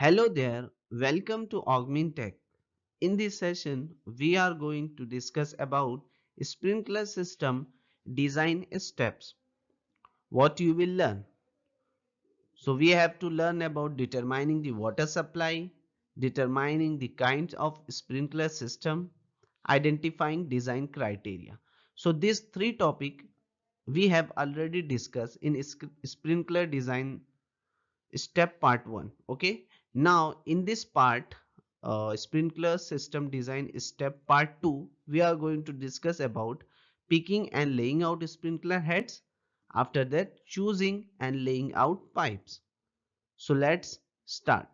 Hello there, welcome to infotech. In this session, we are going to discuss about sprinkler system design steps. What you will learn. So we have to learn about determining the water supply, determining the kinds of sprinkler system, identifying design criteria. So these three topics we have already discussed in sprinkler design step part 1. Okay, now in this part sprinkler system design step part 2, we are going to discuss about picking and laying out sprinkler heads. After that, choosing and laying out pipes. So let's start.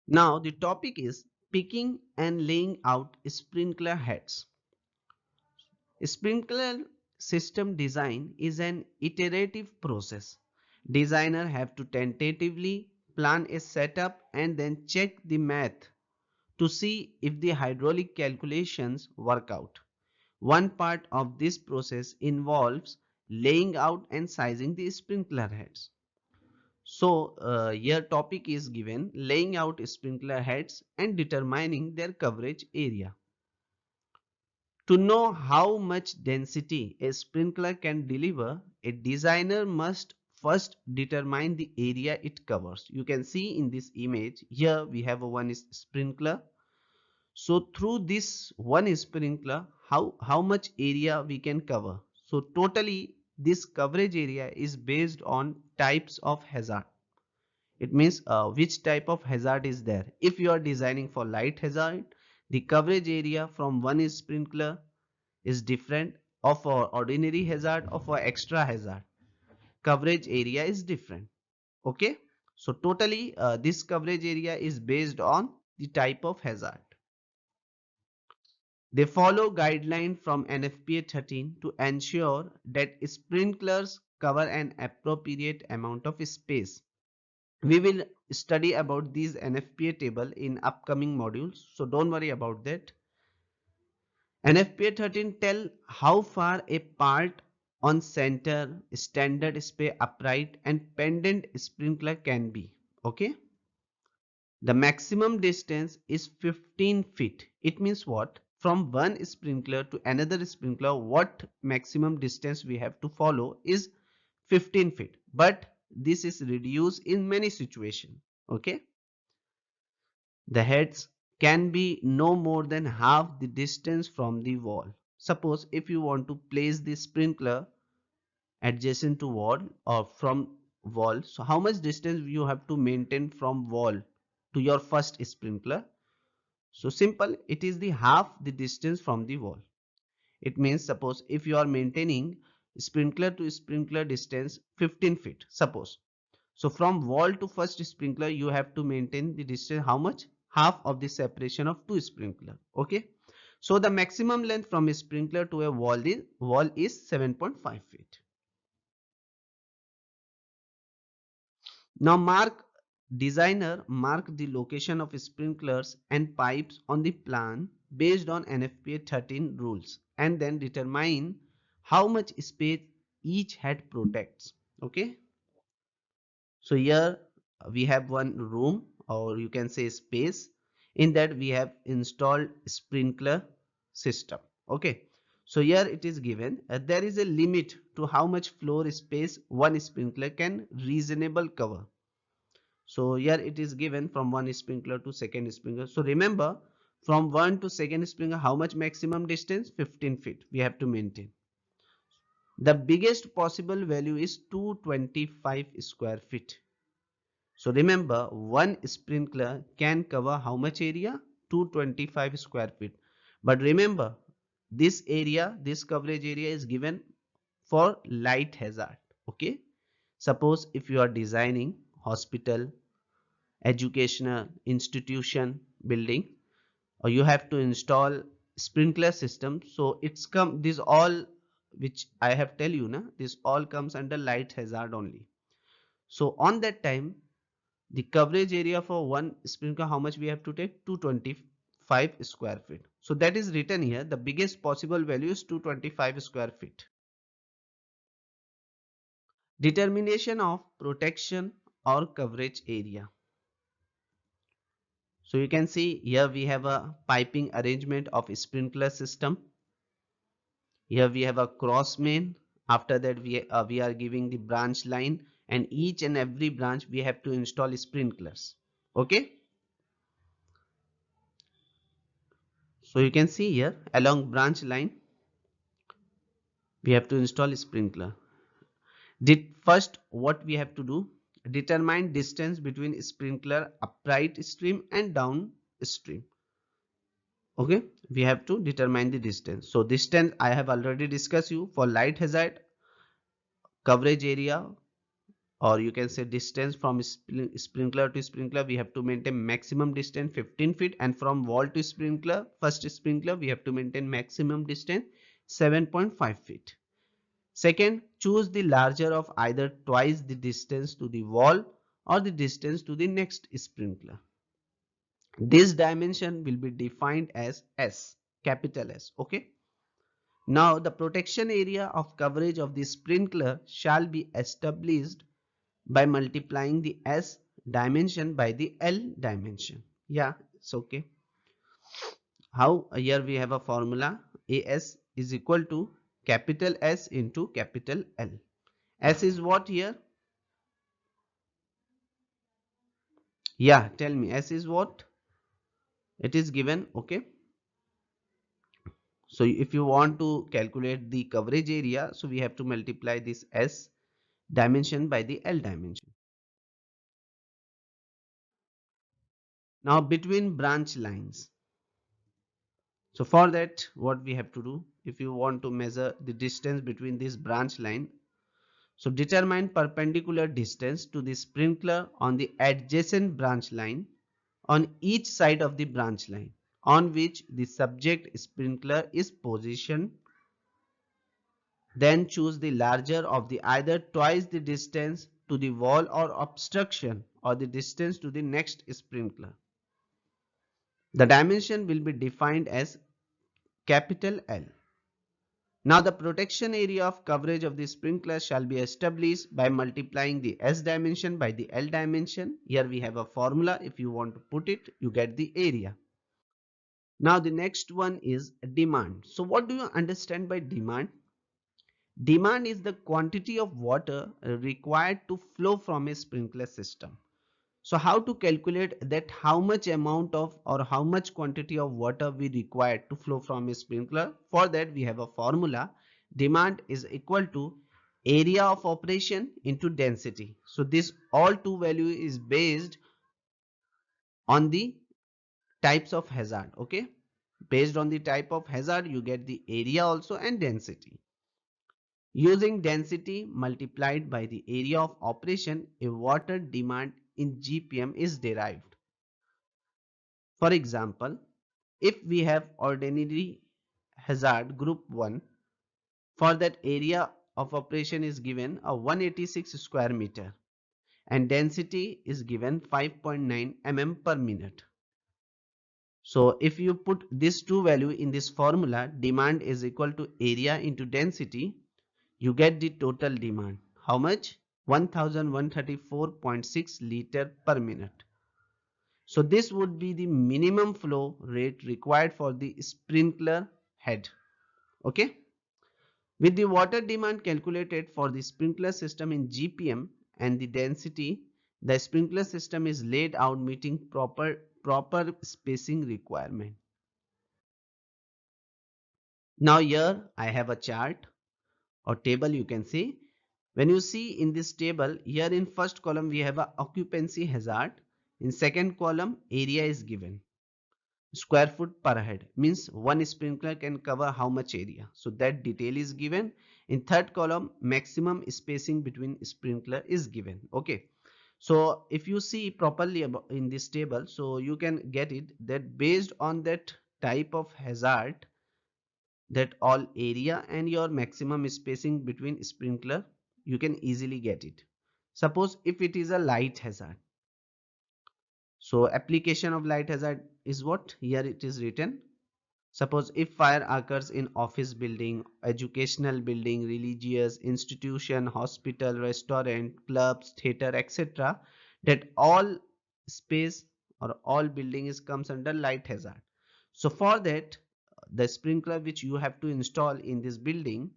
Now the topic is picking and laying out sprinkler heads. Sprinkler system design is an iterative process. Designers have to tentatively plan a setup and then check the math to see if the hydraulic calculations work out. One part of this process involves laying out and sizing the sprinkler heads. So, here topic is given laying out sprinkler heads and determining their coverage area. To know how much density a sprinkler can deliver, a designer must first determine the area it covers. You can see in this image, here we have a one sprinkler. So through this one sprinkler, how much area we can cover. So totally this coverage area is based on types of hazard. It means which type of hazard is there. If you are designing for light hazard, the coverage area from one sprinkler is different of for ordinary hazard or for extra hazard. Coverage area is different. Okay. So totally this coverage area is based on the type of hazard. They follow guideline from NFPA 13 to ensure that sprinklers cover an appropriate amount of space. We will study about these NFPA table in upcoming modules, so don't worry about that. NFPA 13 tell how far a part on center, standard spray upright and pendant sprinkler can be. Okay. The maximum distance is 15 feet. It means what? From one sprinkler to another sprinkler, what maximum distance we have to follow is 15 feet. But this is reduced in many situations. Okay. The heads can be no more than half the distance from the wall. Suppose if you want to place the sprinkler adjacent to wall or from wall, so how much distance you have to maintain from wall to your first sprinkler? So simple, it is the half the distance from the wall. It means suppose if you are maintaining sprinkler to sprinkler distance 15 feet, suppose. So from wall to first sprinkler you have to maintain the distance how much? Half of the separation of two sprinkler. Okay. So the maximum length from a sprinkler to a wall is 7.5 feet. Now mark the location of sprinklers and pipes on the plan based on NFPA 13 rules and then determine how much space each head protects. Okay. So here we have one room or you can say space. In that we have installed sprinkler system. Okay. So here it is given there is a limit to how much floor space one sprinkler can reasonable cover. So here it is given from one sprinkler to second sprinkler. So remember from one to second sprinkler how much maximum distance? 15 feet we have to maintain. The biggest possible value is 225 square feet. So remember one sprinkler can cover how much area? 225 square feet. But remember this area, this coverage area is given for light hazard. Okay. Suppose if you are designing hospital, educational institution building or you have to install sprinkler system, so it's come this all which I have tell you na, this all comes under light hazard only. So on that time the coverage area for one sprinkler how much we have to take? 225 square feet. So that is written here, the biggest possible value is 225 square feet. Determination of protection or coverage area. So you can see here we have a piping arrangement of sprinkler system. Here we have a cross main. After that we are giving the branch line, and each and every branch we have to install sprinklers. Okay. So you can see here along branch line we have to install sprinkler. First what we have to do, determine distance between sprinkler upright stream and downstream. Okay, we have to determine the distance. So distance I have already discussed you. For light hazard, coverage area, or you can say distance from sprinkler to sprinkler, we have to maintain maximum distance 15 feet, and from wall to sprinkler, first sprinkler, we have to maintain maximum distance 7.5 feet. Second, choose the larger of either twice the distance to the wall or the distance to the next sprinkler. This dimension will be defined as S, capital S. Okay. Now the protection area of coverage of the sprinkler shall be established by multiplying the S dimension by the L dimension. Yeah, it's okay. How? Here we have a formula. AS is equal to capital S into capital L. S is what here? Yeah, tell me. S is what? It is given. Okay. So if you want to calculate the coverage area, so we have to multiply this S dimension by the L dimension. Now between branch lines. So for that, what we have to do, if you want to measure the distance between this branch line, so determine perpendicular distance to the sprinkler on the adjacent branch line on each side of the branch line on which the subject sprinkler is positioned. Then choose the larger of the either twice the distance to the wall or obstruction or the distance to the next sprinkler. The dimension will be defined as capital L. Now the protection area of coverage of the sprinkler shall be established by multiplying the S dimension by the L dimension. Here we have a formula. If you want to put it, you get the area. Now the next one is demand. So what do you understand by demand? Demand is the quantity of water required to flow from a sprinkler system. So how to calculate that, how much amount of or how much quantity of water we require to flow from a sprinkler? For that we have a formula. Demand is equal to area of operation into density. So this all two value is based on the types of hazard. Okay, based on the type of hazard you get the area also and density. Using density multiplied by the area of operation, a water demand in GPM is derived. For example, if we have ordinary hazard group 1, for that area of operation is given a 186 square meter and density is given 5.9 mm per minute. So if you put these two value in this formula, demand is equal to area into density, you get the total demand. How much? 1134.6 liter per minute. So this would be the minimum flow rate required for the sprinkler head. Okay. With the water demand calculated for the sprinkler system in GPM and the density, the sprinkler system is laid out meeting proper spacing requirement. Now here I have a chart or table, you can see. When you see in this table, here in first column we have a occupancy hazard. In second column, area is given. Square foot per head means one sprinkler can cover how much area. So that detail is given. In third column, maximum spacing between sprinkler is given. Okay. So if you see properly in this table, so you can get it that based on that type of hazard, that all area and your maximum spacing between sprinkler, you can easily get it. Suppose if it is a light hazard, so application of light hazard is what here it is written. Suppose if fire occurs in office building, educational building, religious institution, hospital, restaurant, clubs, theater, etc., that all space or all buildings comes under light hazard. So for that, the sprinkler which you have to install in this building,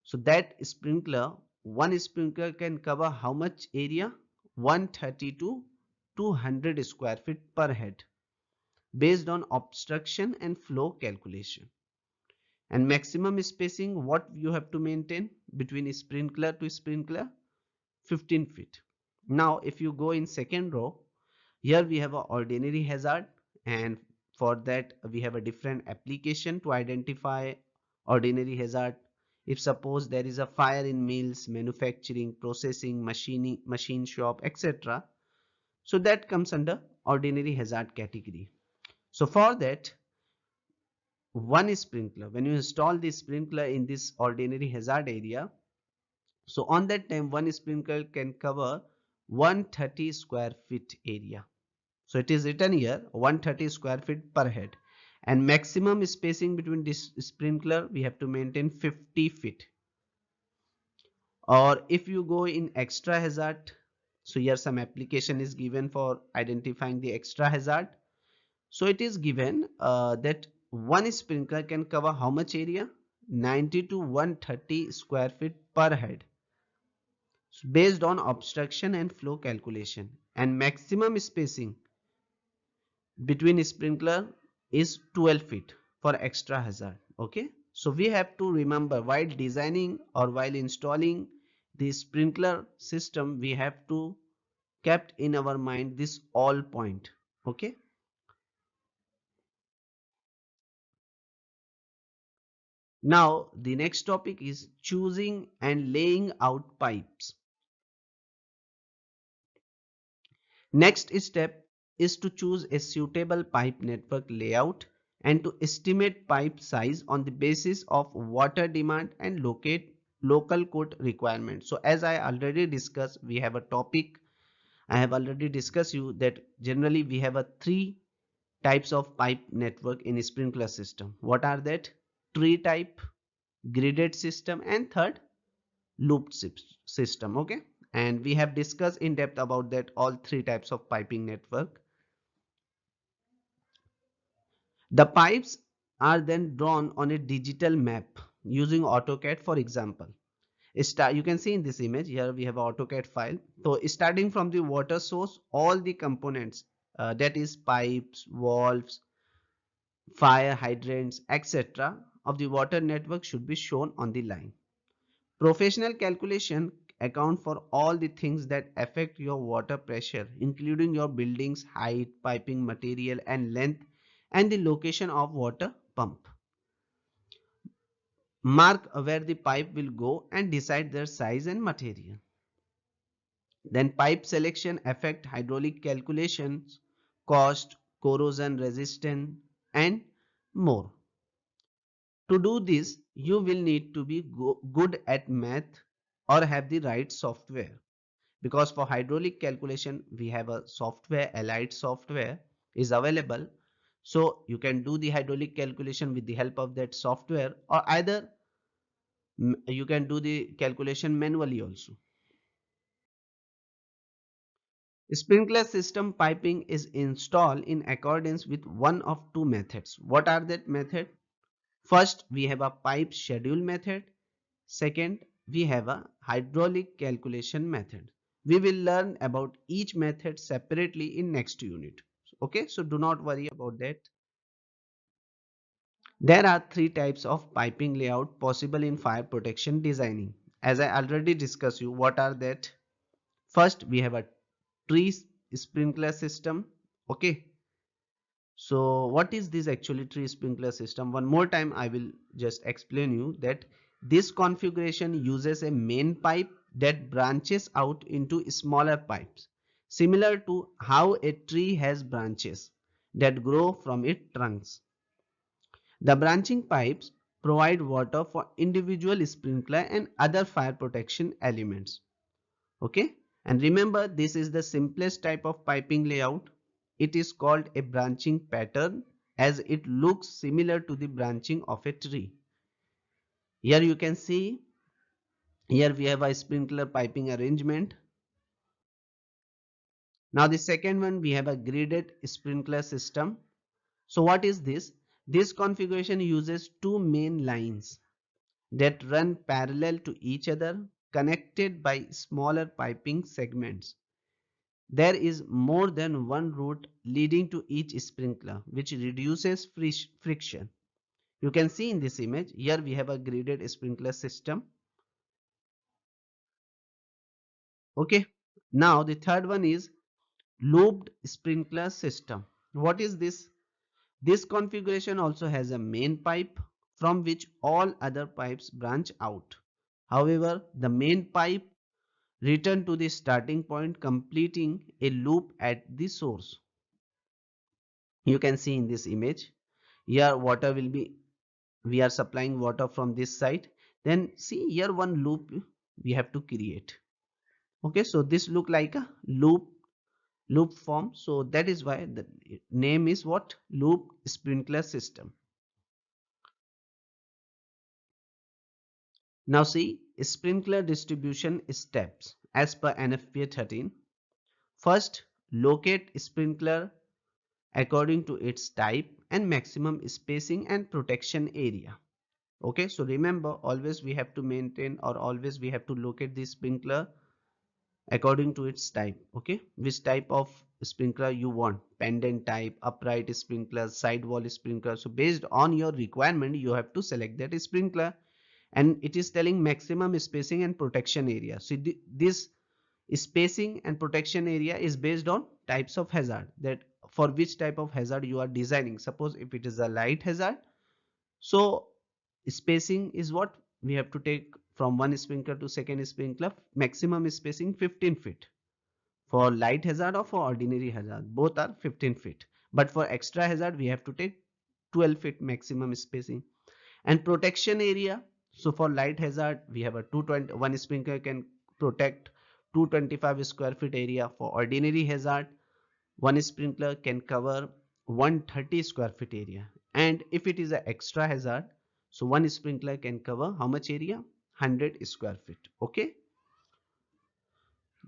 so that sprinkler, one sprinkler can cover how much area? 130 to 200 square feet per head based on obstruction and flow calculation. And maximum spacing, what you have to maintain between sprinkler to sprinkler? 15 feet. Now if you go in second row, here we have a ordinary hazard, and for that we have a different application to identify ordinary hazard. If suppose there is a fire in mills, manufacturing, processing, machining, machine shop, etc., so that comes under ordinary hazard category. So for that, one sprinkler, when you install the sprinkler in this ordinary hazard area, so on that time one sprinkler can cover 130 square feet area. So it is written here 130 square feet per head, and maximum spacing between this sprinkler we have to maintain 50 feet. Or if you go in extra hazard, so here some application is given for identifying the extra hazard. So it is given that one sprinkler can cover how much area? 90 to 130 square feet per head, so based on obstruction and flow calculation, and maximum spacing between sprinkler is 12 feet for extra hazard. Okay, so we have to remember while designing or while installing the sprinkler system, we have to kept in our mind this all point. Okay, now the next topic is choosing and laying out pipes. Next step is to choose a suitable pipe network layout and to estimate pipe size on the basis of water demand and locate local code requirements. So as I already discussed, we have a topic. I have already discussed you that generally we have a three types of pipe network in a sprinkler system. What are that? Tree type, gridded system, and third, looped system. Okay, and we have discussed in depth about that all three types of piping network. The pipes are then drawn on a digital map using AutoCAD. For example, you can see in this image here we have an AutoCAD file. So starting from the water source, all the components, that is pipes, valves, fire hydrants, etc., of the water network should be shown on the line. Professional calculation account for all the things that affect your water pressure, including your building's height, piping material and length, and the location of water pump. Mark where the pipe will go and decide their size and material. Then pipe selection affect hydraulic calculations, cost, corrosion resistance, and more. To do this, you will need to be good at math or have the right software. Because for hydraulic calculation, we have a software, allied software is available. So you can do the hydraulic calculation with the help of that software, or either you can do the calculation manually also. Sprinkler system piping is installed in accordance with one of two methods. What are that method? First, we have a pipe schedule method. Second, we have a hydraulic calculation method. We will learn about each method separately in next unit. Okay, so do not worry about that. There are three types of piping layout possible in fire protection designing. As I already discussed you, what are that? First, we have a tree sprinkler system. Okay, so what is this actually tree sprinkler system? One more time I will just explain you that this configuration uses a main pipe that branches out into smaller pipes, similar to how a tree has branches that grow from its trunks. The branching pipes provide water for individual sprinkler and other fire protection elements. Okay, and remember, this is the simplest type of piping layout. It is called a branching pattern as it looks similar to the branching of a tree. Here you can see, here we have a sprinkler piping arrangement. Now the second one, we have a gridded sprinkler system. So what is this? This configuration uses two main lines that run parallel to each other, connected by smaller piping segments. There is more than one route leading to each sprinkler, which reduces friction. You can see in this image, here we have a gridded sprinkler system. Okay. Now the third one is looped sprinkler system. What is this? This configuration also has a main pipe from which all other pipes branch out. However, the main pipe return to the starting point, completing a loop at the source. You can see in this image, here water will be, we are supplying water from this side. Then see here one loop we have to create. Okay, so this look like a loop form. So that is why the name is what? Loop sprinkler system. Now see sprinkler distribution steps as per NFPA 13. First, locate sprinkler according to its type and maximum spacing and protection area. Okay, so remember, always we have to maintain, or always we have to locate the sprinkler according to its type. Okay, which type of sprinkler you want, pendant type, upright sprinkler, sidewall sprinkler. So based on your requirement you have to select that sprinkler. And it is telling maximum spacing and protection area. So this spacing and protection area is based on types of hazard, that for which type of hazard you are designing. Suppose if it is a light hazard, so spacing is what we have to take from one sprinkler to second sprinkler, maximum spacing 15 feet. For light hazard or for ordinary hazard, both are 15 feet. But for extra hazard, we have to take 12 feet maximum spacing. And protection area, so for light hazard, we have a 220, one sprinkler can protect 225 square feet area. For ordinary hazard, one sprinkler can cover 130 square feet area. And if it is an extra hazard, so one sprinkler can cover how much area? 100 square feet. Okay.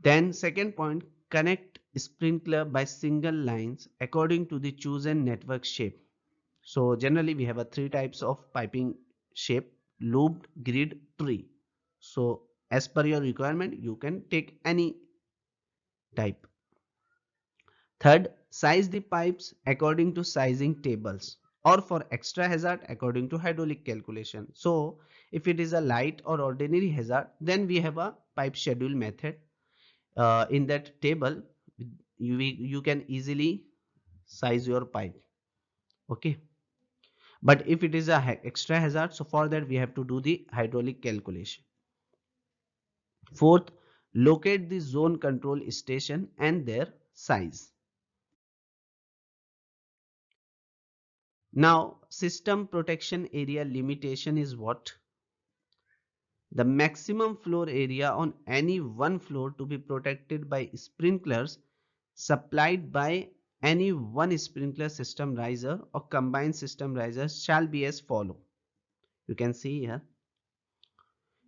Then second point, connect sprinkler by single lines according to the chosen network shape. So generally we have a three types of piping shape: looped, grid, tree. So as per your requirement, you can take any type. Third, size the pipes according to sizing tables, or for extra hazard according to hydraulic calculation. So if it is a light or ordinary hazard, then we have a pipe schedule method. In that table, you can easily size your pipe. Okay. But if it is a extra hazard, so for that we have to do the hydraulic calculation. Fourth, locate the zone control station and their size. Now, system protection area limitation is what? The maximum floor area on any one floor to be protected by sprinklers supplied by any one sprinkler system riser or combined system riser shall be as follow. You can see here.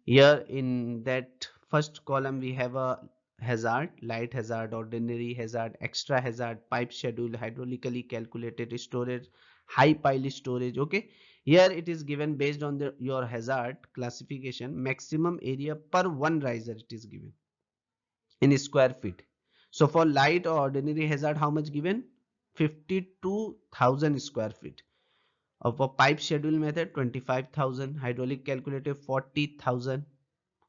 Here in that first column we have a hazard, light hazard, ordinary hazard, extra hazard, pipe schedule, hydraulically calculated storage, high pile storage. Okay, here it is given based on your hazard classification, maximum area per one riser it is given in square feet. So for light or ordinary hazard, how much given? 52,000 square feet. Of a pipe schedule method, 25,000, hydraulic calculated 40,000.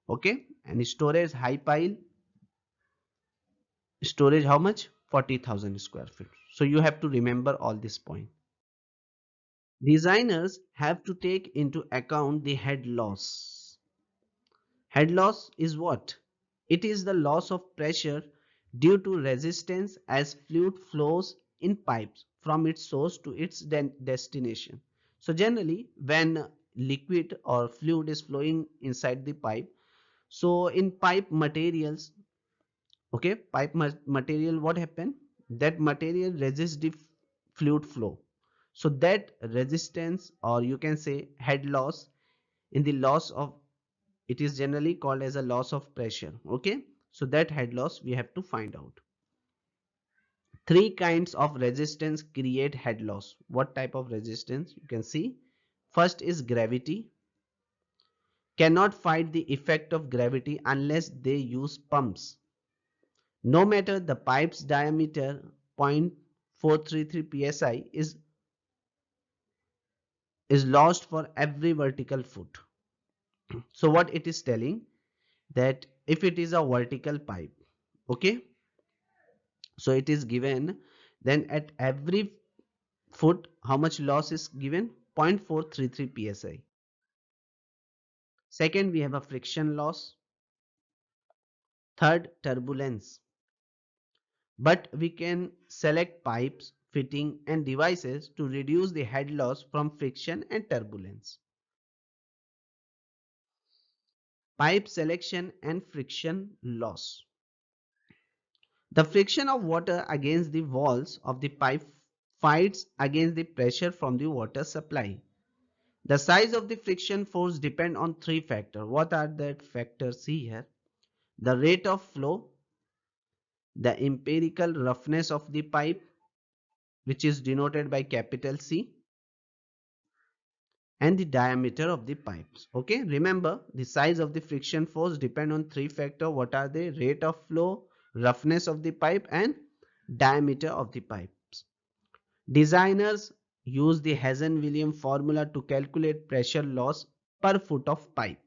Okay, and storage high pile storage how much? 40,000 square feet. So you have to remember all this point. Designers have to take into account the head loss. Head loss is what? It is the loss of pressure due to resistance as fluid flows in pipes from its source to its destination. So generally when liquid or fluid is flowing inside the pipe, so in pipe materials, okay, pipe material, what happened? That material resists the fluid flow. So that resistance, or you can say head loss, in the loss of, it is generally called as a loss of pressure. Okay, so that head loss we have to find out. Three kinds of resistance create head loss. What type of resistance? You can see. First is gravity. Cannot fight the effect of gravity unless they use pumps. No matter the pipe's diameter, 0.433 psi is lost for every vertical foot. So what it is telling, that if it is a vertical pipe, okay, so it is given, then at every foot how much loss is given? 0.433 psi. Second, we have a friction loss. Third, turbulence. But we can select pipes, fitting and devices to reduce the head loss from friction and turbulence. Pipe selection and friction loss. The friction of water against the walls of the pipe fights against the pressure from the water supply. The size of the friction force depend on three factors. What are that factors? See here. The rate of flow, the empirical roughness of the pipe, which is denoted by capital C, and the diameter of the pipes. Okay, remember the size of the friction force depend on three factors. What are they? Rate of flow, roughness of the pipe, and diameter of the pipes. Designers use the Hazen-Williams formula to calculate pressure loss per foot of pipe.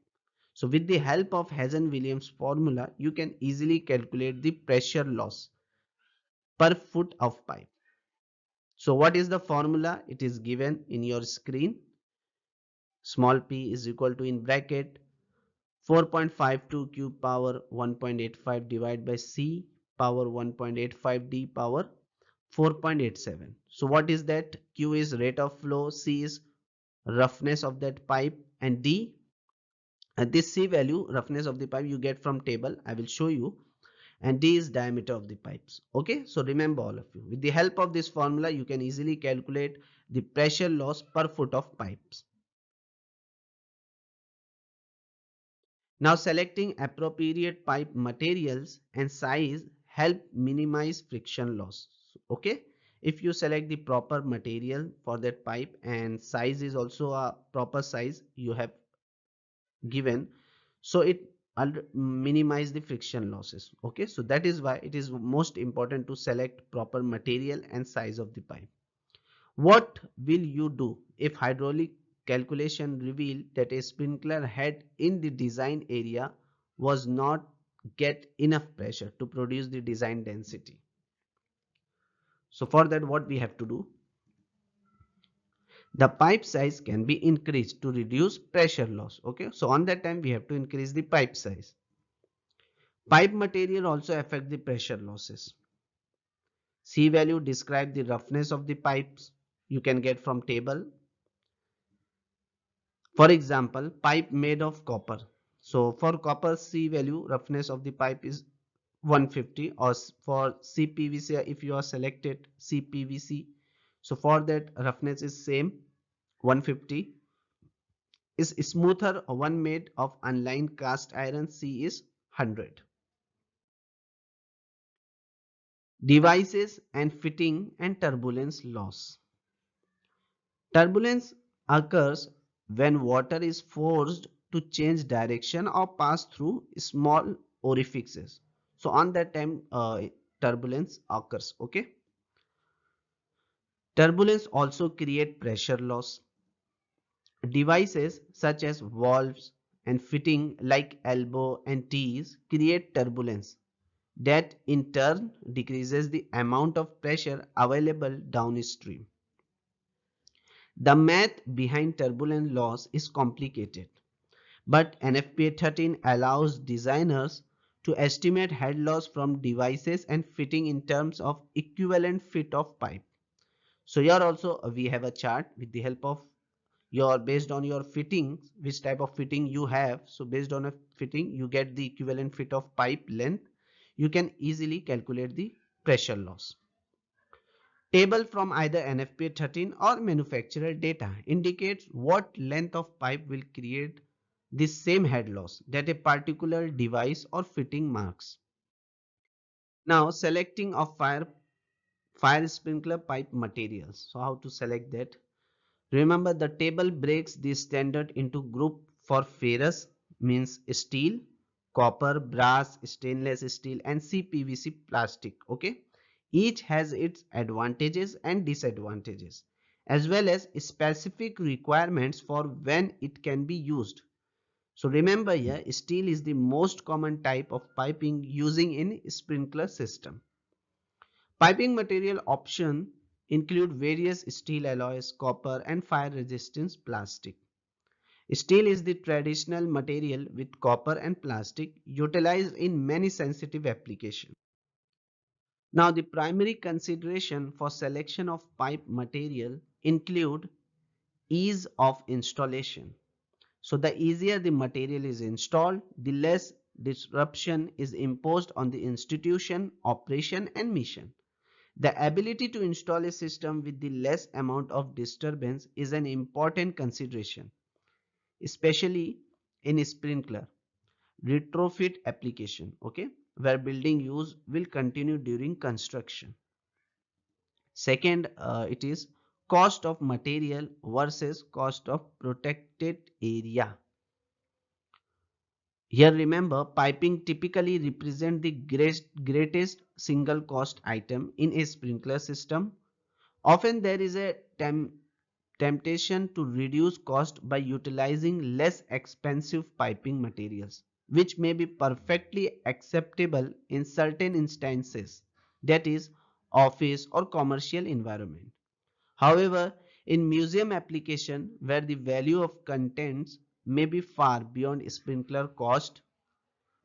So with the help of Hazen-Williams formula, you can easily calculate the pressure loss per foot of pipe. So what is the formula? It is given in your screen. Small p is equal to, in bracket, 4.52 cube power 1.85 divided by C power 1.85 D power 4.87. So what is that? Q is rate of flow, C is roughness of that pipe, and D, this C value, roughness of the pipe, you get from table. I will show you. And D is diameter of the pipes. Okay, so remember all of you. With the help of this formula, you can easily calculate the pressure loss per foot of pipes. Now selecting appropriate pipe materials and size help minimize friction loss. Okay, if you select the proper material for that pipe and size is also a proper size you have given, so it minimize the friction losses. Okay, so that is why it is most important to select proper material and size of the pipe. What will you do if hydraulic calculation reveal that a sprinkler head in the design area was not get enough pressure to produce the design density? So for that, what we have to do? The pipe size can be increased to reduce pressure loss. Okay, so on that time we have to increase the pipe size. Pipe material also affect the pressure losses. C value describe the roughness of the pipes you can get from table. For example, pipe made of copper. So for copper, C value roughness of the pipe is 150, or for CPVC, if you are selected CPVC, so for that roughness is same 150. Is smoother one made of unlined cast iron, C is 100. Devices and fitting and turbulence loss. Turbulence occurs when water is forced to change direction or pass through small orifices. So on that time turbulence occurs. Okay. Turbulence also create pressure loss. Devices such as valves and fitting like elbow and T's create turbulence that in turn decreases the amount of pressure available downstream. The math behind turbulence loss is complicated, but NFPA 13 allows designers to estimate head loss from devices and fitting in terms of equivalent fit of pipe. So here also we have a chart with the help of your, based on your fittings, which type of fitting you have. So based on a fitting you get the equivalent fit of pipe length. You can easily calculate the pressure loss. Table from either NFPA 13 or manufacturer data indicates what length of pipe will create the same head loss that a particular device or fitting marks. Now selecting of fire sprinkler pipe materials. So how to select that? Remember, the table breaks the standard into group for ferrous means steel, copper, brass, stainless steel and CPVC plastic. Okay. Each has its advantages and disadvantages as well as specific requirements for when it can be used. So remember here, steel is the most common type of piping using in sprinkler system. Piping material option include various steel alloys, copper and fire resistance plastic. Steel is the traditional material with copper and plastic utilized in many sensitive applications. Now the primary consideration for selection of pipe material include ease of installation. So the easier the material is installed, the less disruption is imposed on the institution, operation and mission. The ability to install a system with the less amount of disturbance is an important consideration, especially in sprinkler retrofit application, okay, where building use will continue during construction. Second, it is cost of material versus cost of protected area. Here remember, piping typically represent the greatest single cost item in a sprinkler system. Often there is a temptation to reduce cost by utilizing less expensive piping materials, which may be perfectly acceptable in certain instances, that is, office or commercial environment. However, in museum application where the value of contents may be far beyond sprinkler cost,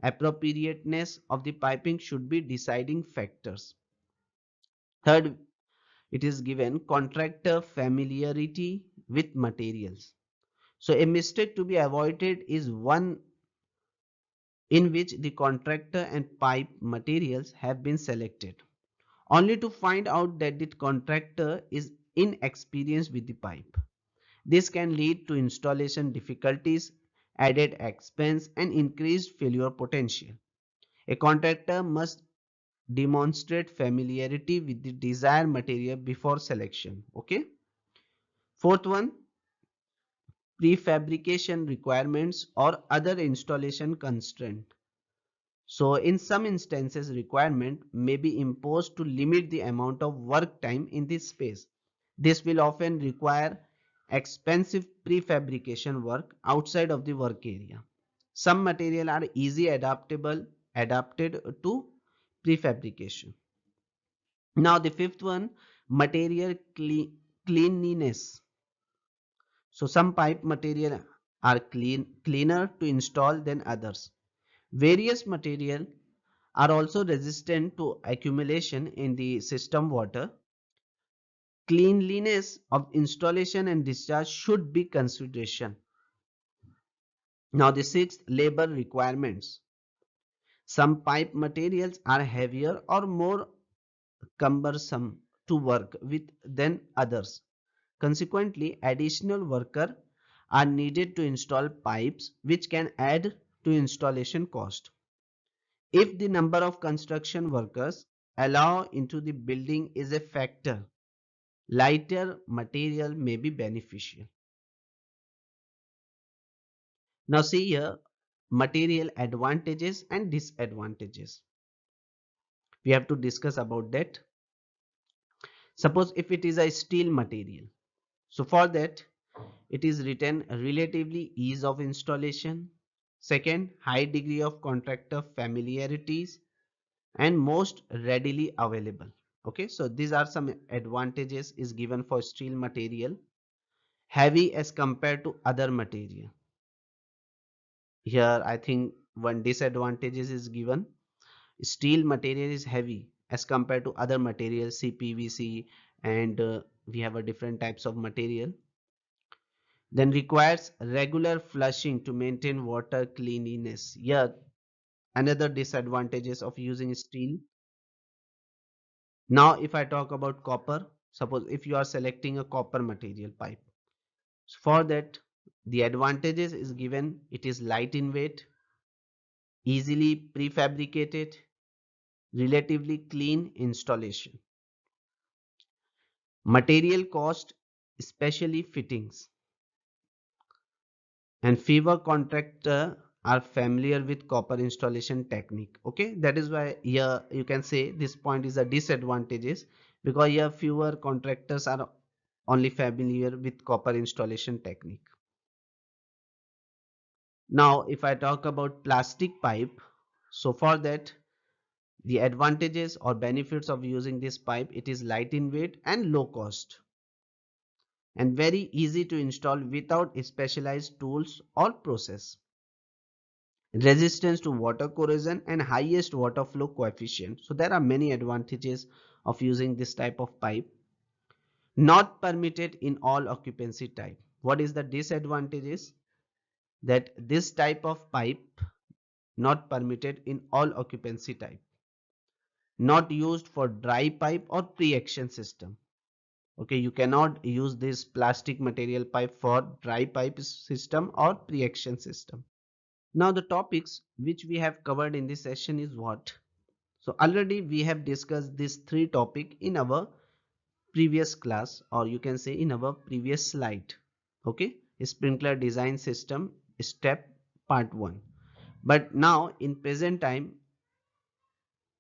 appropriateness of the piping should be deciding factors. Third, it is given contractor familiarity with materials. So a mistake to be avoided is one in which the contractor and pipe materials have been selected, only to find out that the contractor is inexperienced with the pipe. This can lead to installation difficulties, added expense and increased failure potential. A contractor must demonstrate familiarity with the desired material before selection. Okay. Fourth one, prefabrication requirements or other installation constraint. So in some instances, requirement may be imposed to limit the amount of work time in this space. This will often require expensive prefabrication work outside of the work area. Some material are easy adapted to prefabrication. Now the fifth one, material cleanliness. So some pipe material are cleaner to install than others. Various material are also resistant to accumulation in the system water. Cleanliness of installation and discharge should be consideration. Now the sixth, labor requirements. Some pipe materials are heavier or more cumbersome to work with than others. Consequently, additional workers are needed to install pipes, which can add to installation cost. If the number of construction workers allowed into the building is a factor, lighter material may be beneficial. Now see here, material advantages and disadvantages. We have to discuss about that. Suppose if it is a steel material. So for that, it is written relatively ease of installation. Second, high degree of contractor familiarities and most readily available. Okay, so these are some advantages is given for steel material. Heavy as compared to other material. Here I think one disadvantages is given. Steel material is heavy as compared to other materials, CPVC, and we have a different types of material. Then requires regular flushing to maintain water cleanliness. Yeah, another disadvantages of using steel. Now if I talk about copper, suppose if you are selecting a copper material pipe, so for that the advantages is given, it is light in weight, easily prefabricated, relatively clean installation. Material cost, especially fittings, and fewer contractor are familiar with copper installation technique. Okay, that is why here you can say this point is a disadvantages, because here fewer contractors are only familiar with copper installation technique. Now if I talk about plastic pipe, so for that, the advantages or benefits of using this pipe, it is light in weight and low cost and very easy to install without specialized tools or process. Resistance to water corrosion and highest water flow coefficient. So there are many advantages of using this type of pipe. Not permitted in all occupancy type. What is the disadvantages? That this type of pipe not permitted in all occupancy type. Not used for dry pipe or pre-action system. Okay, you cannot use this plastic material pipe for dry pipe system or pre-action system. Now the topics which we have covered in this session is what? So already we have discussed these three topics in our previous class, or you can say in our previous slide. Okay, sprinkler design system step part 1. But now in present time,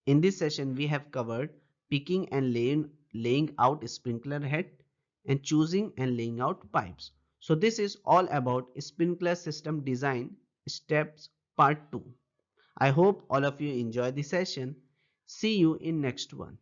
in this session we have covered picking and laying out sprinkler head and choosing and laying out pipes. So this is all about sprinkler system design steps part 2. I hope all of you enjoy the session. See you in next one.